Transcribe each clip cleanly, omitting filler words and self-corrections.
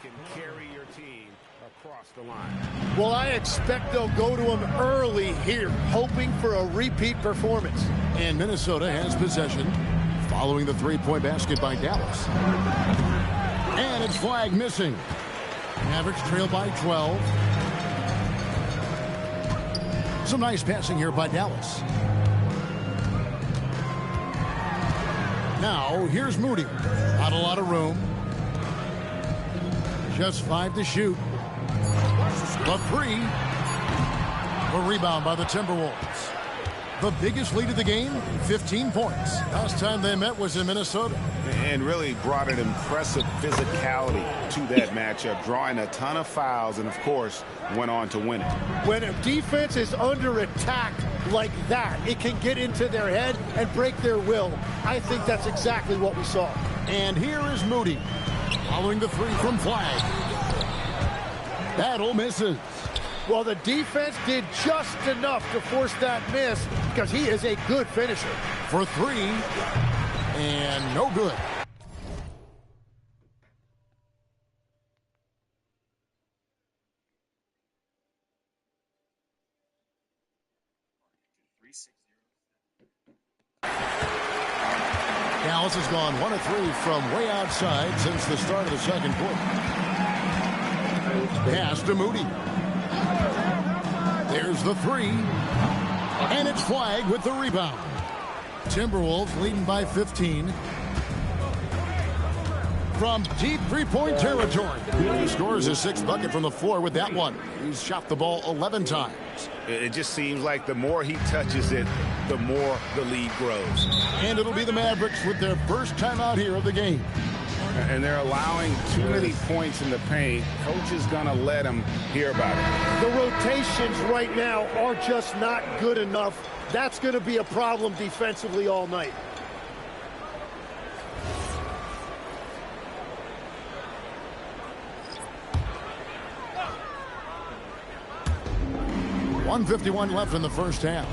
can carry your team across the line. Well, I expect they'll go to him early here, hoping for a repeat performance. And Minnesota has possession following the three-point basket by Dallas. And it's flag missing. Mavericks trail by 12. Some nice passing here by Dallas. Now, here's Moody. Not a lot of room. Just 5 to shoot. The 3. A rebound by the Timberwolves. The biggest lead of the game, 15 points. Last time they met was in Minnesota. And really brought an impressive physicality to that matchup, drawing a ton of fouls and, of course, went on to win it. When a defense is under attack like that, it can get into their head and break their will. I think that's exactly what we saw. And here is Moody, following the 3 from Flag. Battle misses. Well, the defense did just enough to force that miss because he is a good finisher. For 3, and no good. Dallas has gone 1 of 3 from way outside since the start of the second quarter. Pass to Moody. There's the 3. And it's Flag with the rebound. Timberwolves leading by 15. From deep three-point territory. He scores his 6th bucket from the floor with that one. He's shot the ball 11 times. It just seems like the more he touches it, the more the lead grows. And it'll be the Mavericks with their first time out here of the game. And they're allowing too many points in the paint. Coach is going to let them hear about it. The rotations right now are just not good enough. That's going to be a problem defensively all night. .151 left in the first half.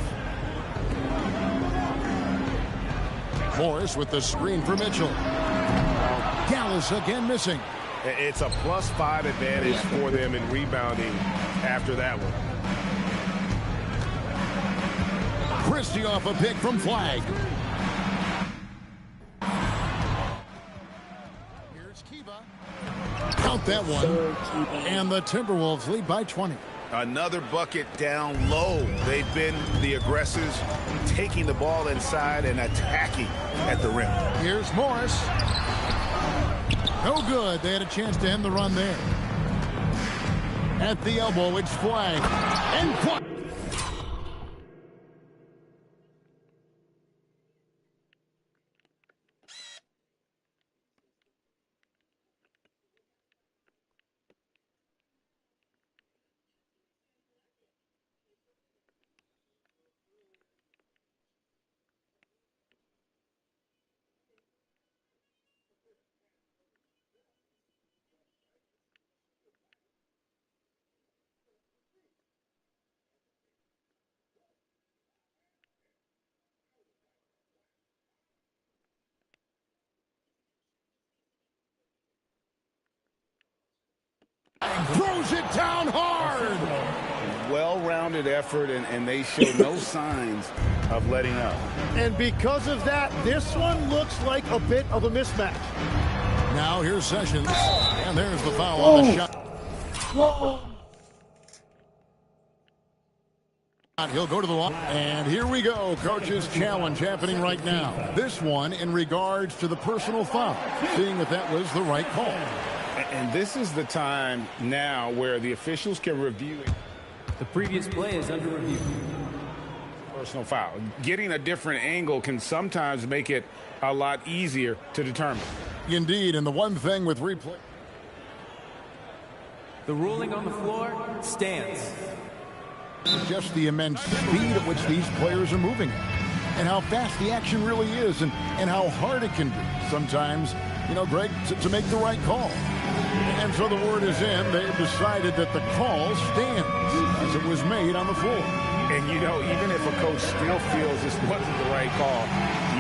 Morris with the screen for Mitchell. Dallas again missing. It's a +5 advantage for them in rebounding after that one. Christie off a pick from Flag. Here's Kiva. Count that one. And the Timberwolves lead by 20. Another bucket down low. They've been the aggressors, taking the ball inside and attacking at the rim. Here's Morris. No good. They had a chance to end the run there. At the elbow, it's Flag. And Flag. Throws it down hard. Well-rounded effort, and they show no signs of letting up. And because of that, this one looks like a bit of a mismatch. Now here's Sessions. And there's the foul on the shot. He'll go to the line. And here we go. Coach's challenge happening right now. This one in regards to the personal foul. Seeing if that was the right call. And this is the time now where the officials can review it. The previous play is under review. Personal foul. Getting a different angle can sometimes make it a lot easier to determine. Indeed, and the one thing with replay. The ruling on the floor stands. Just the immense speed at which these players are moving. And how fast the action really is and how hard it can be. Sometimes, you know, Greg, to make the right call. And so the word is in. They've decided that the call stands as it was made on the floor. And, you know, even if a coach still feels this wasn't the right call,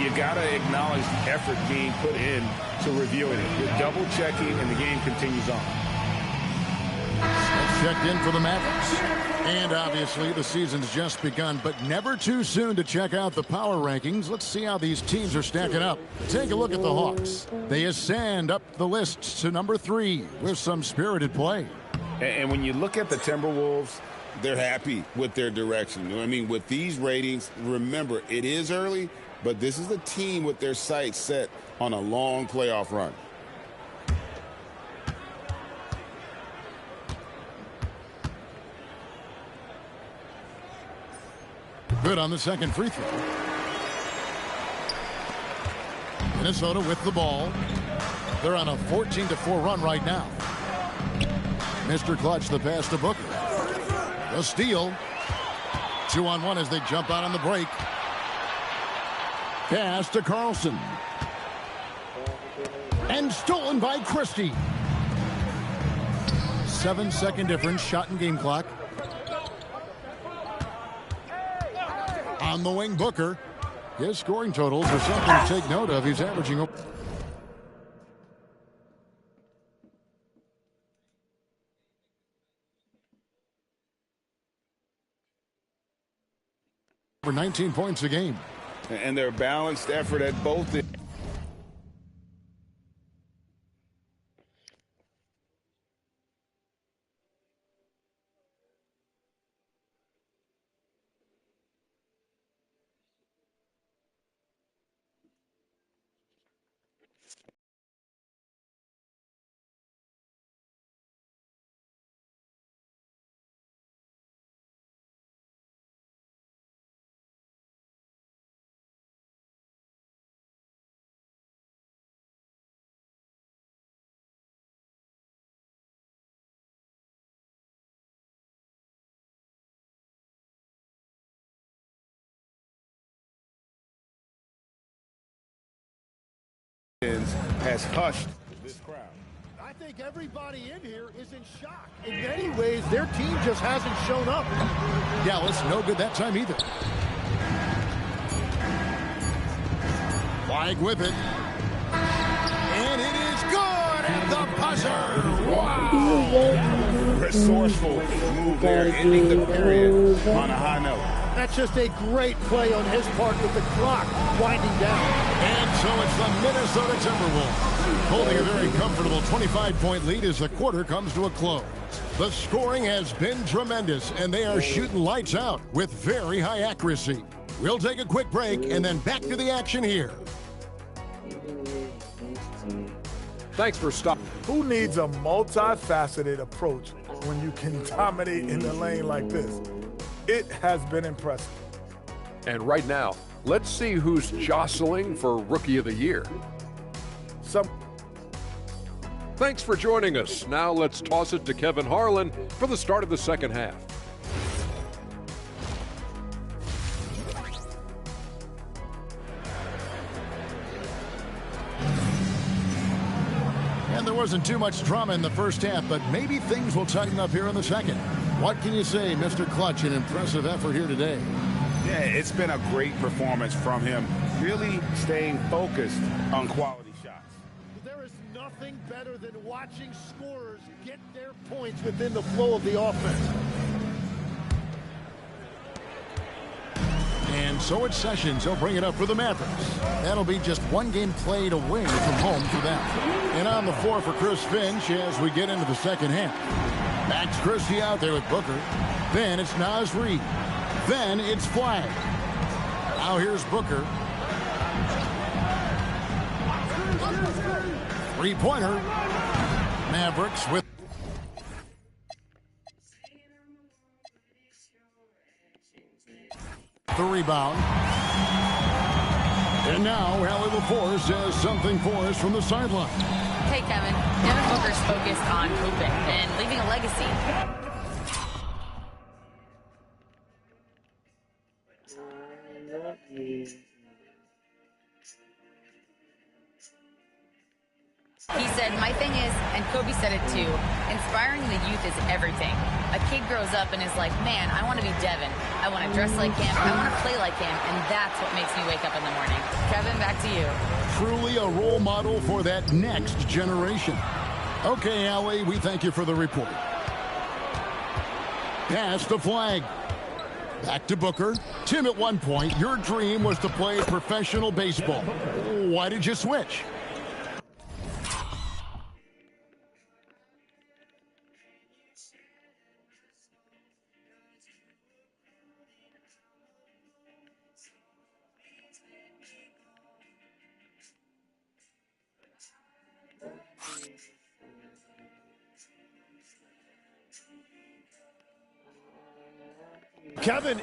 you got to acknowledge the effort being put in to reviewing it. You're double-checking, and the game continues on. checked in for the Mavericks. And obviously the season's just begun, but never too soon to check out the power rankings. Let's see how these teams are stacking up. Take a look at the Hawks. They ascend up the list to number 3 with some spirited play. And when you look at the Timberwolves, they're happy with their direction. You know what I mean? With these ratings, remember, it is early, but this is a team with their sights set on a long playoff run. Good on the second free throw. Minnesota with the ball. They're on a 14-4 run right now. Mr. Clutch, the pass to Booker. A steal. 2-on-1 as they jump out on the break. Pass to Carlson. And stolen by Christie. 7-second difference, shot and game clock. On the wing, Booker. His scoring totals are something to take note of. He's averaging over 19 points a game. And their balanced effort at both ends. Has hushed this crowd. I think everybody in here is in shock. In many ways, their team just hasn't shown up. Dallas no good that time either. Flag with it. And it is good at the buzzer. Wow. Resourceful move there, ending the period on a high note. That's just a great play on his part with the clock winding down. And so it's the Minnesota Timberwolves holding a very comfortable 25-point lead as the quarter comes to a close. The scoring has been tremendous, and they are shooting lights out with very high accuracy. We'll take a quick break and then back to the action here. Thanks for stopping. Who needs a multifaceted approach when you can dominate in the lane like this? It has been impressive. And right now, let's see who's jostling for Rookie of the Year. Thanks for joining us. Now let's toss it to Kevin Harlan for the start of the second half. And there wasn't too much drama in the first half, but maybe things will tighten up here in the second. What can you say, Mr. Clutch? An impressive effort here today. Yeah, it's been a great performance from him, really staying focused on quality shots. There is nothing better than watching scorers get their points within the flow of the offense. And so it's Sessions. He'll bring it up for the Mavericks. That'll be just one game played away from home for them. And on the floor for Chris Finch as we get into the second half. Max Christie out there with Booker. Then it's Naz Reid. Then it's Flag. Now here's Booker. Three-pointer. Mavericks with the rebound. And now Allie LaForce has something for us from the sideline. Hey, Kevin. Devin Booker's focused on hooping and leaving a legacy. He said, my thing is, and Kobe said it too, inspiring the youth is everything. A kid grows up and is like, man, I want to be Devin. I want to dress like him. I want to play like him. And that's what makes me wake up in the morning. Kevin, back to you. Truly a role model for that next generation. Okay, Allie, we thank you for the report. Pass the flag. Back to Booker. Tim, at one point, your dream was to play professional baseball. Why did you switch? Kevin,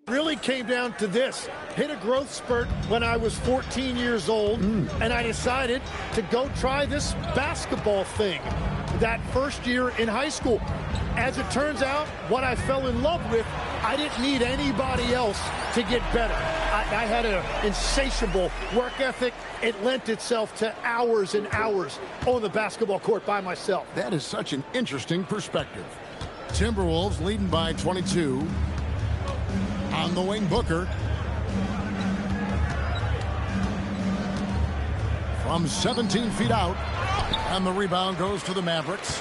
really came down to this. Hit a growth spurt when I was 14 years old, and I decided to go try this basketball thing that first year in high school. As it turns out, what I fell in love with, I didn't need anybody else to get better. I had an insatiable work ethic. It lent itself to hours and hours on the basketball court by myself. That is such an interesting perspective. Timberwolves leading by 22. On the wing, Booker. From 17 feet out. And the rebound goes to the Mavericks.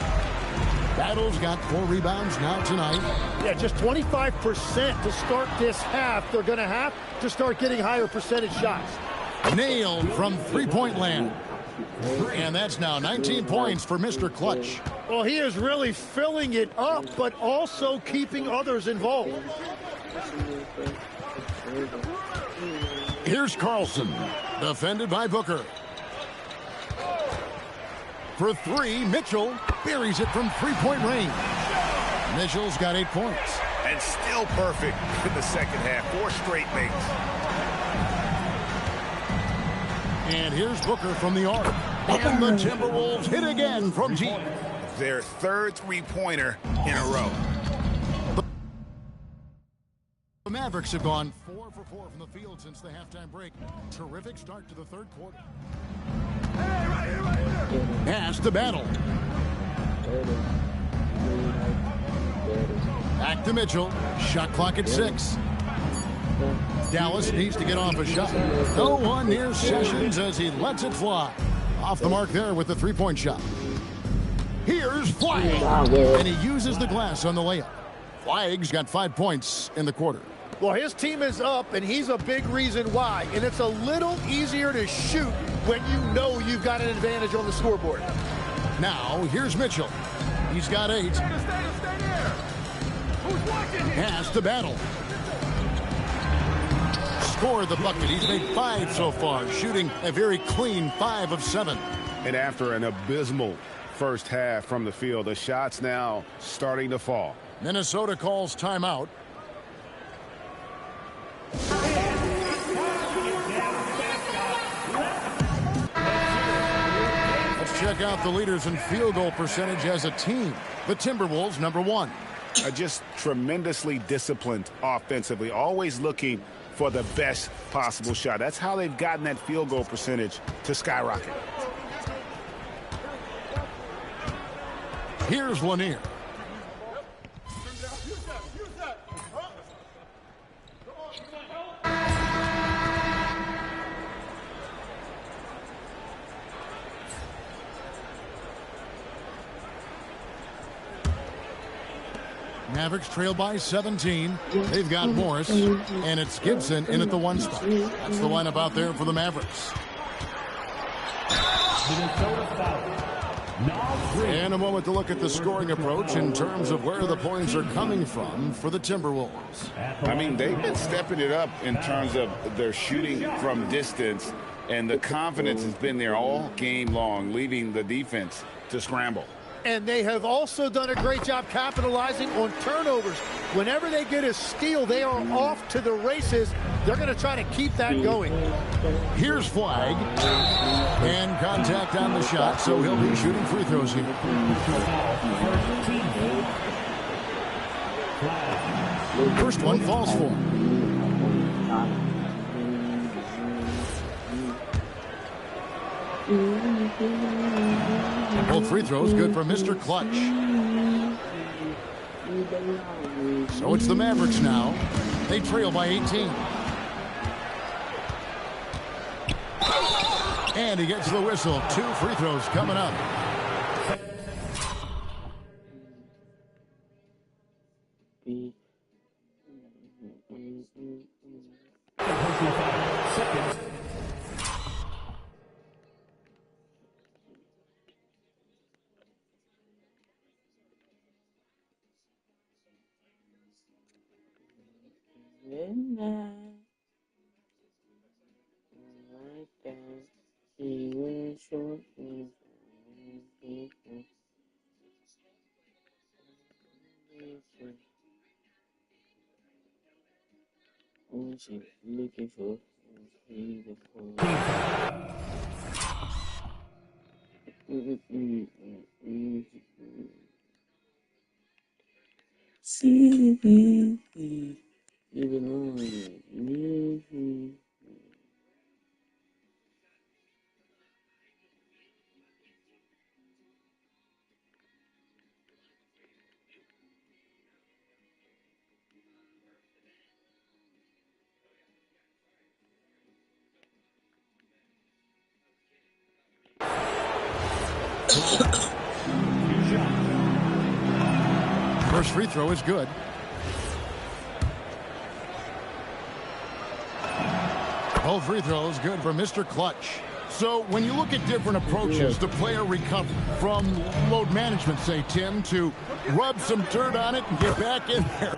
Battle's got 4 rebounds now tonight. Yeah, just 25% to start this half. They're going to have to start getting higher percentage shots. Nailed from three-point land. And that's now 19 points for Mr. Clutch. Well, he is really filling it up, but also keeping others involved. Here's Carlson, defended by Booker. For 3, Mitchell buries it from three-point range. Mitchell's got 8 points. And still perfect in the second half. 4 straight makes. And here's Booker from the arc. And the Timberwolves hit again from deep. Their third three-pointer in a row. The Mavericks have gone 4 for 4 from the field since the halftime break. Terrific start to the third quarter. Hey, right here, right here. Pass to Battle. Back to Mitchell. Shot clock at 6. Dallas needs to get off a shot. No one near Sessions as he lets it fly. Off the mark there with the three-point shot. Here's Flag. And he uses the glass on the layup. Flag's got 5 points in the quarter. Well, his team is up, and he's a big reason why. And it's a little easier to shoot when you know you've got an advantage on the scoreboard. Now, here's Mitchell. He's got 8. Pass to Battle. Scored the bucket. He's made 5 so far, shooting a very clean 5 of 7. And after an abysmal first half from the field, the shots now starting to fall. Minnesota calls timeout. Let's check out the leaders in field goal percentage as a team. The Timberwolves, number 1. Just tremendously disciplined offensively, always looking for the best possible shot. That's how they've gotten that field goal percentage to skyrocket. Here's Lanier. Mavericks trail by 17. They've got Morris, and it's Gibson in at the 1 spot. That's the lineup out there for the Mavericks. And a moment to look at the scoring approach in terms of where the points are coming from for the Timberwolves. I mean, they've been stepping it up in terms of their shooting from distance, and the confidence has been there all game long, leaving the defense to scramble. And they have also done a great job capitalizing on turnovers. Whenever they get a steal, they are off to the races. They're going to try to keep that going. Here's Flag. And contact on the shot, so he'll be shooting free throws here. First one falls for him. Both free throws good for Mr. Clutch. So it's the Mavericks now. They trail by 18. And he gets the whistle. 2 free throws coming up. Looking for First free throw is good. Both free throws good for Mr. Clutch. So when you look at different approaches to player recovery, from load management, say, Tim, to rub some dirt on it and get back in there.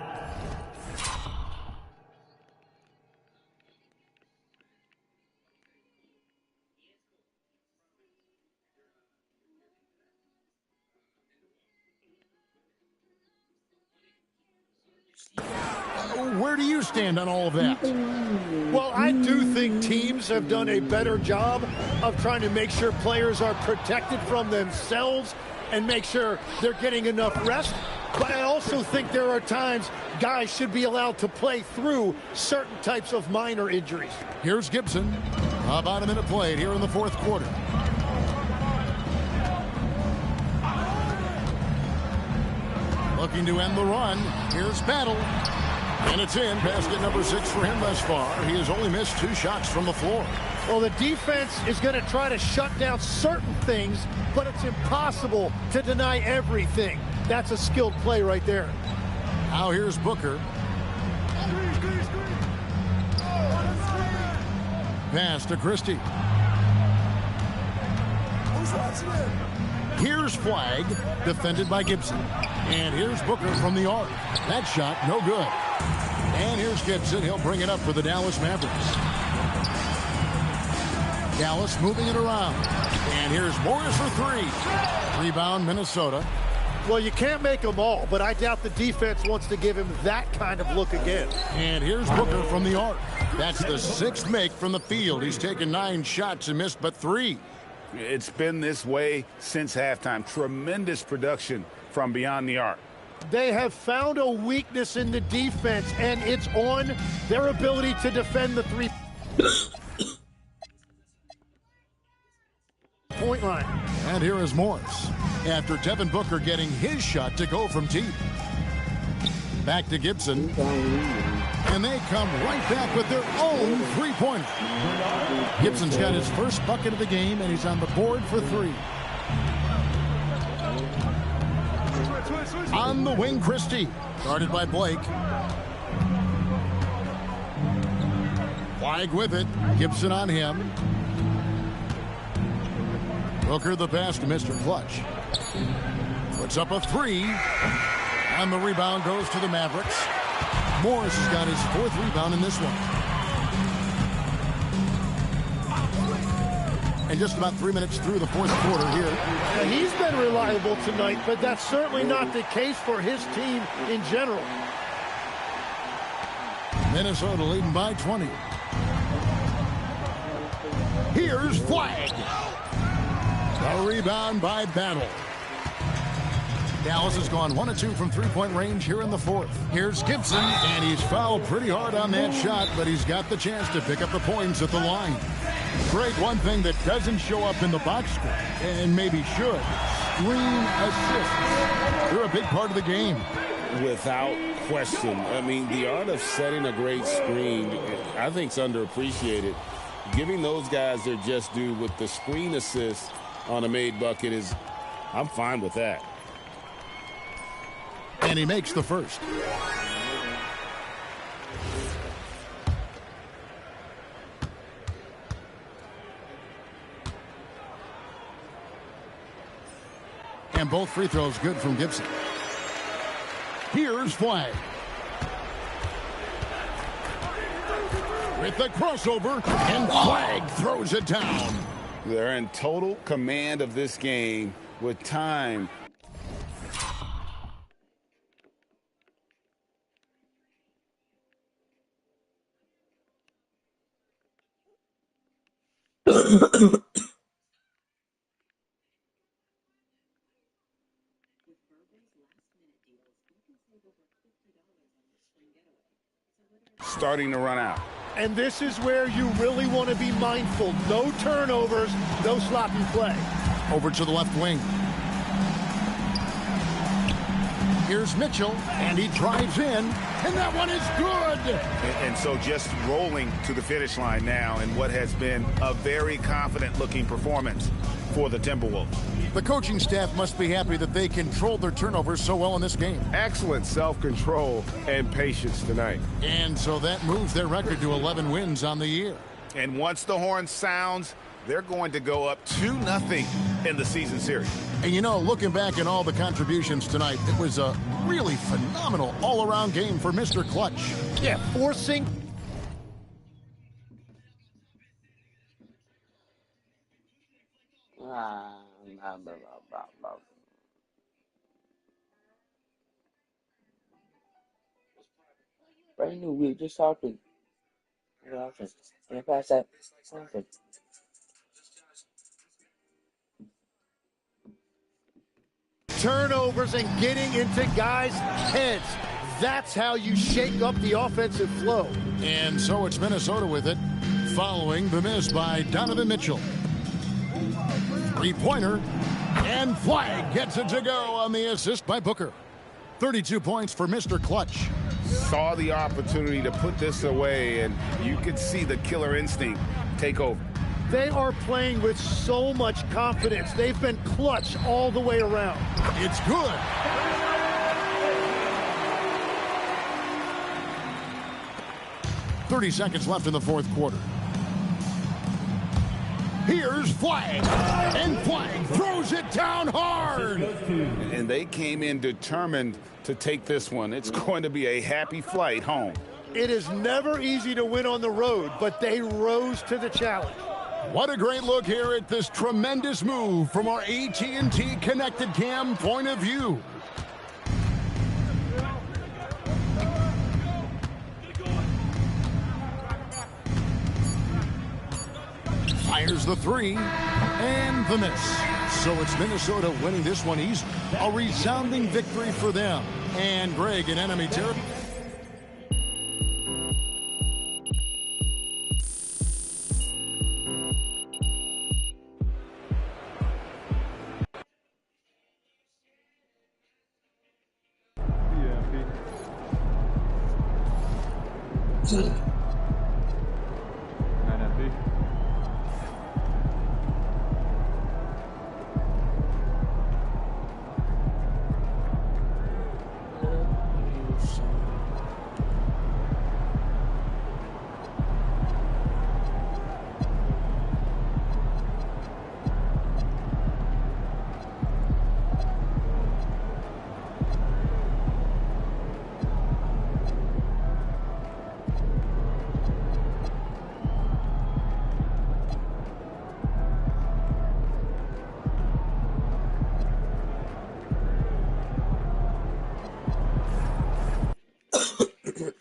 Where do you stand on all of that? Well, I do think teams have done a better job of trying to make sure players are protected from themselves and make sure they're getting enough rest. But I also think there are times guys should be allowed to play through certain types of minor injuries. Here's Gibson. About a minute played here in the fourth quarter. Looking to end the run. Here's Battle. And it's in. Basket number 6 for him thus far. He has only missed 2 shots from the floor. Well, the defense is going to try to shut down certain things, but it's impossible to deny everything. That's a skilled play right there. Now here's Booker. Pass to Christie. Here's Flag, defended by Gibson. And here's Booker from the arc. That shot, no good. And here's Gibson. He'll bring it up for the Dallas Mavericks. Dallas moving it around. And here's Morris for 3. Rebound, Minnesota. Well, you can't make them all, but I doubt the defense wants to give him that kind of look again. And here's Booker from the arc. That's the 6th make from the field. He's taken 9 shots and missed but 3. It's been this way since halftime. Tremendous production from beyond the arc. They have found a weakness in the defense, and it's on their ability to defend the 3-point line. And here is Morris, after Devin Booker getting his shot to go from deep. Back to Gibson. And they come right back with their own 3-pointer. Gibson's got his first bucket of the game, and he's on the board for 3. On the wing, Christie. Guarded by Blake. Flag with it. Gibson on him. Booker the pass to Mr. Clutch. Puts up a three. And the rebound goes to the Mavericks. Morris has got his 4th rebound in this one. And just about 3 minutes through the 4th quarter here. Yeah, he's been reliable tonight, but that's certainly not the case for his team in general. Minnesota leading by 20. Here's Flag. A rebound by Battle. Dallas has gone 1 of 2 from three-point range here in the 4th. Here's Gibson, and he's fouled pretty hard on that shot, but he's got the chance to pick up the points at the line. Greg, one thing that doesn't show up in the box score, and maybe should, screen assists. They're a big part of the game. Without question. I mean, the art of setting a great screen, I think, is underappreciated. Giving those guys their just due with the screen assist on a made bucket is, I'm fine with that. And he makes the first. And both free throws good from Gibson. Here's Flag. With the crossover, and Flag throws it down. They're in total command of this game with time. Starting to run out. And this is where you really want to be mindful. No turnovers, no sloppy play. Over to the left wing. Here's Mitchell, and he drives in, and that one is good. And so just rolling to the finish line now in what has been a very confident-looking performance for the Timberwolves. The coaching staff must be happy that they controlled their turnovers so well in this game. Excellent self-control and patience tonight. And so that moves their record to 11 wins on the year. And once the horn sounds, they're going to go up 2-0 in the season series. And you know, looking back at all the contributions tonight, it was a really phenomenal all-around game for Mr. Clutch. Yeah, forcing. Brand new, we were just talking. Can I pass that? Okay. Turnovers and getting into guys' heads. That's how you shake up the offensive flow. And so it's Minnesota with it, following the miss by Donovan Mitchell. Three-pointer, and Flag gets it to go on the assist by Booker. 32 points for Mr. Clutch. Saw the opportunity to put this away, and you could see the killer instinct take over. They are playing with so much confidence. They've been clutch all the way around. It's good. .30 seconds left in the 4th quarter. Here's Flag, and Flag throws it down hard. And they came in determined to take this one. It's going to be a happy flight home. It is never easy to win on the road, but they rose to the challenge. What a great look here at this tremendous move from our AT&T Connected Cam point of view. Fires the three, and the miss. So it's Minnesota winning this one easy. A resounding victory for them. And Greg in enemy territory.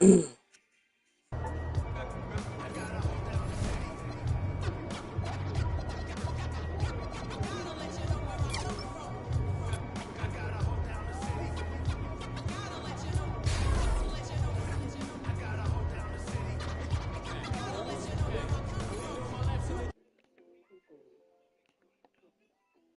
Mm.